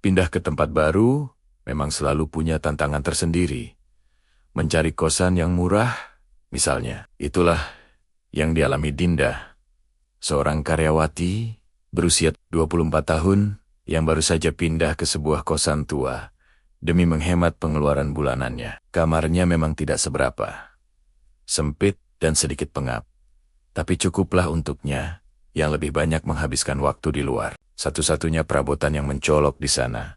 Pindah ke tempat baru memang selalu punya tantangan tersendiri. Mencari kosan yang murah, misalnya. Itulah yang dialami Dinda, seorang karyawati berusia 24 tahun yang baru saja pindah ke sebuah kosan tua demi menghemat pengeluaran bulanannya. Kamarnya memang tidak seberapa, sempit dan sedikit pengap, tapi cukuplah untuknya yang lebih banyak menghabiskan waktu di luar. Satu-satunya perabotan yang mencolok di sana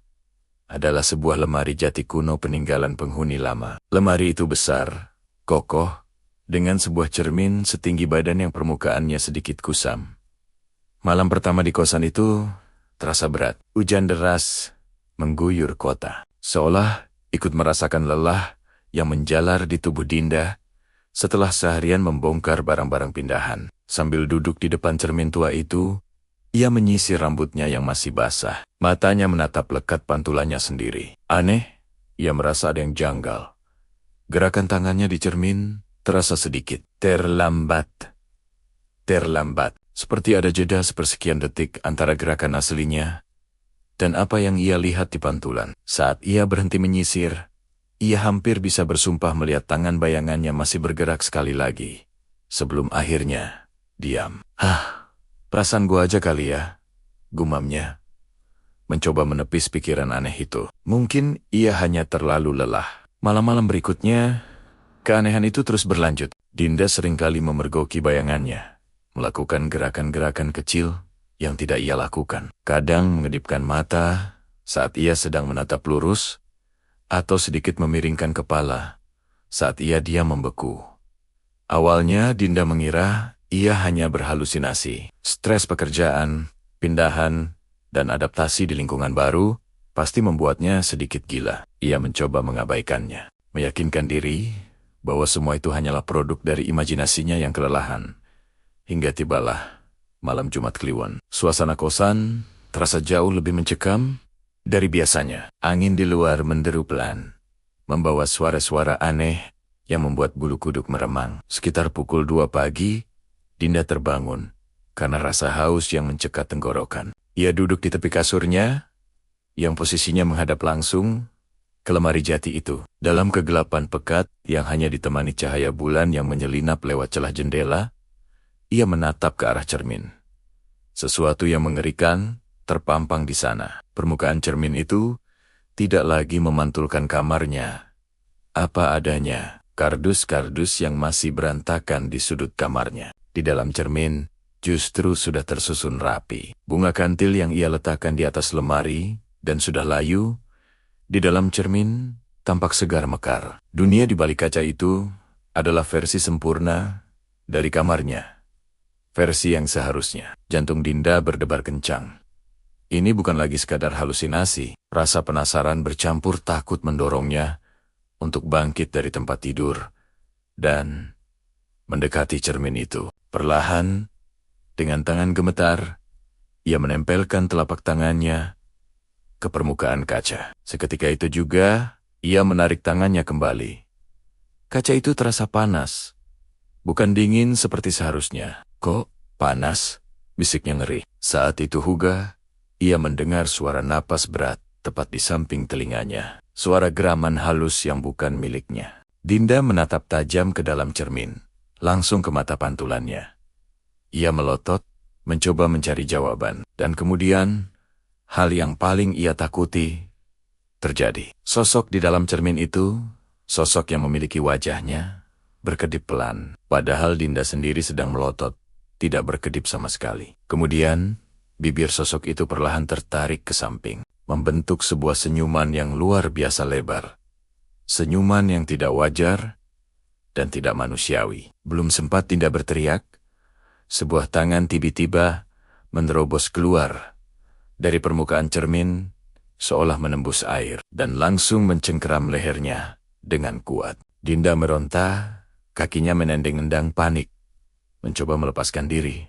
adalah sebuah lemari jati kuno peninggalan penghuni lama. Lemari itu besar, kokoh, dengan sebuah cermin setinggi badan yang permukaannya sedikit kusam. Malam pertama di kosan itu terasa berat. Hujan deras mengguyur kota, seolah ikut merasakan lelah yang menjalar di tubuh Dinda setelah seharian membongkar barang-barang pindahan. Sambil duduk di depan cermin tua itu, ia menyisir rambutnya yang masih basah. Matanya menatap lekat pantulannya sendiri. Aneh, ia merasa ada yang janggal. Gerakan tangannya di cermin terasa sedikit terlambat. Seperti ada jeda sepersekian detik antara gerakan aslinya dan apa yang ia lihat di pantulan. Saat ia berhenti menyisir, ia hampir bisa bersumpah melihat tangan bayangannya masih bergerak sekali lagi. Sebelum akhirnya diam. Perasaan gua aja kali ya, gumamnya. Mencoba menepis pikiran aneh itu. Mungkin ia hanya terlalu lelah. Malam-malam berikutnya, keanehan itu terus berlanjut. Dinda seringkali memergoki bayangannya, melakukan gerakan-gerakan kecil yang tidak ia lakukan. Kadang mengedipkan mata saat ia sedang menatap lurus, atau sedikit memiringkan kepala saat ia diam membeku. Awalnya Dinda mengira ia hanya berhalusinasi. Stres pekerjaan, pindahan, dan adaptasi di lingkungan baru pasti membuatnya sedikit gila. Ia mencoba mengabaikannya, meyakinkan diri bahwa semua itu hanyalah produk dari imajinasinya yang kelelahan. Hingga tibalah malam Jumat Kliwon. Suasana kosan terasa jauh lebih mencekam dari biasanya. Angin di luar menderu pelan, membawa suara-suara aneh yang membuat bulu kuduk meremang. Sekitar pukul 2 pagi, Dinda terbangun karena rasa haus yang mencekat tenggorokan. Ia duduk di tepi kasurnya, yang posisinya menghadap langsung ke lemari jati itu. Dalam kegelapan pekat yang hanya ditemani cahaya bulan yang menyelinap lewat celah jendela, ia menatap ke arah cermin. Sesuatu yang mengerikan terpampang di sana. Permukaan cermin itu tidak lagi memantulkan kamarnya apa adanya. Kardus-kardus yang masih berantakan di sudut kamarnya. Di dalam cermin justru sudah tersusun rapi. Bunga kantil yang ia letakkan di atas lemari dan sudah layu, di dalam cermin tampak segar mekar. Dunia di balik kaca itu adalah versi sempurna dari kamarnya. Versi yang seharusnya. Jantung Dinda berdebar kencang. Ini bukan lagi sekadar halusinasi. Rasa penasaran bercampur takut mendorongnya untuk bangkit dari tempat tidur dan mendekati cermin itu. Perlahan, dengan tangan gemetar, ia menempelkan telapak tangannya ke permukaan kaca. Seketika itu juga, ia menarik tangannya kembali. Kaca itu terasa panas, bukan dingin seperti seharusnya. Kok panas? Bisiknya ngeri. Saat itu juga, ia mendengar suara napas berat tepat di samping telinganya. Suara geraman halus yang bukan miliknya. Dinda menatap tajam ke dalam cermin, langsung ke mata pantulannya. Ia melotot, mencoba mencari jawaban. Dan kemudian, hal yang paling ia takuti terjadi. Sosok di dalam cermin itu, sosok yang memiliki wajahnya, berkedip pelan. Padahal Dinda sendiri sedang melotot, tidak berkedip sama sekali. Kemudian, bibir sosok itu perlahan tertarik ke samping, membentuk sebuah senyuman yang luar biasa lebar. Senyuman yang tidak wajar dan tidak manusiawi. Belum sempat Dinda berteriak, sebuah tangan tiba-tiba menerobos keluar dari permukaan cermin, seolah menembus air, dan langsung mencengkeram lehernya dengan kuat. Dinda meronta, kakinya menendang-nendang panik, mencoba melepaskan diri.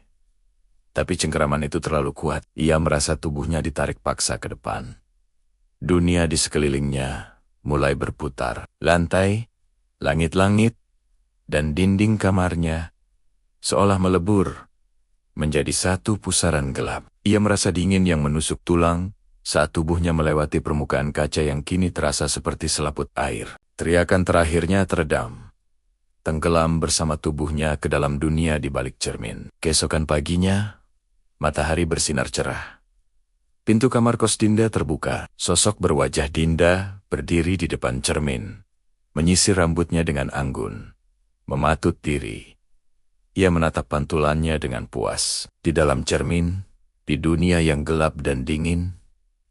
Tapi cengkeraman itu terlalu kuat. Ia merasa tubuhnya ditarik paksa ke depan. Dunia di sekelilingnya mulai berputar. Lantai, langit-langit, dan dinding kamarnya seolah melebur menjadi satu pusaran gelap. Ia merasa dingin yang menusuk tulang saat tubuhnya melewati permukaan kaca yang kini terasa seperti selaput air. Teriakan terakhirnya teredam, tenggelam bersama tubuhnya ke dalam dunia di balik cermin. Keesokan paginya, matahari bersinar cerah. Pintu kamar kos Dinda terbuka. Sosok berwajah Dinda berdiri di depan cermin, menyisir rambutnya dengan anggun, mematut diri. Ia menatap pantulannya dengan puas. Di dalam cermin, di dunia yang gelap dan dingin,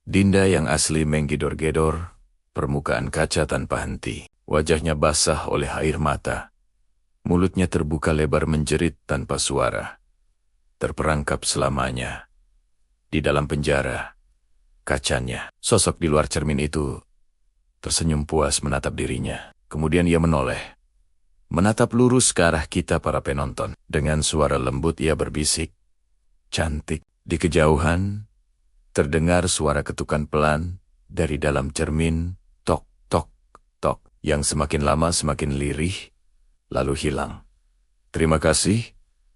Dinda yang asli menggedor-gedor permukaan kaca tanpa henti. Wajahnya basah oleh air mata. Mulutnya terbuka lebar menjerit tanpa suara. Terperangkap selamanya di dalam penjara kacanya. Sosok di luar cermin itu tersenyum puas menatap dirinya. Kemudian ia menoleh, menatap lurus ke arah kita para penonton. Dengan suara lembut ia berbisik, "Cantik." Di kejauhan, terdengar suara ketukan pelan dari dalam cermin, tok, tok, tok, yang semakin lama semakin lirih, lalu hilang. Terima kasih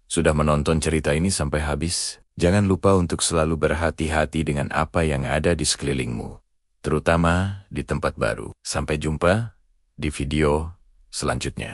sudah menonton cerita ini sampai habis. Jangan lupa untuk selalu berhati-hati dengan apa yang ada di sekelilingmu, terutama di tempat baru. Sampai jumpa di video selanjutnya.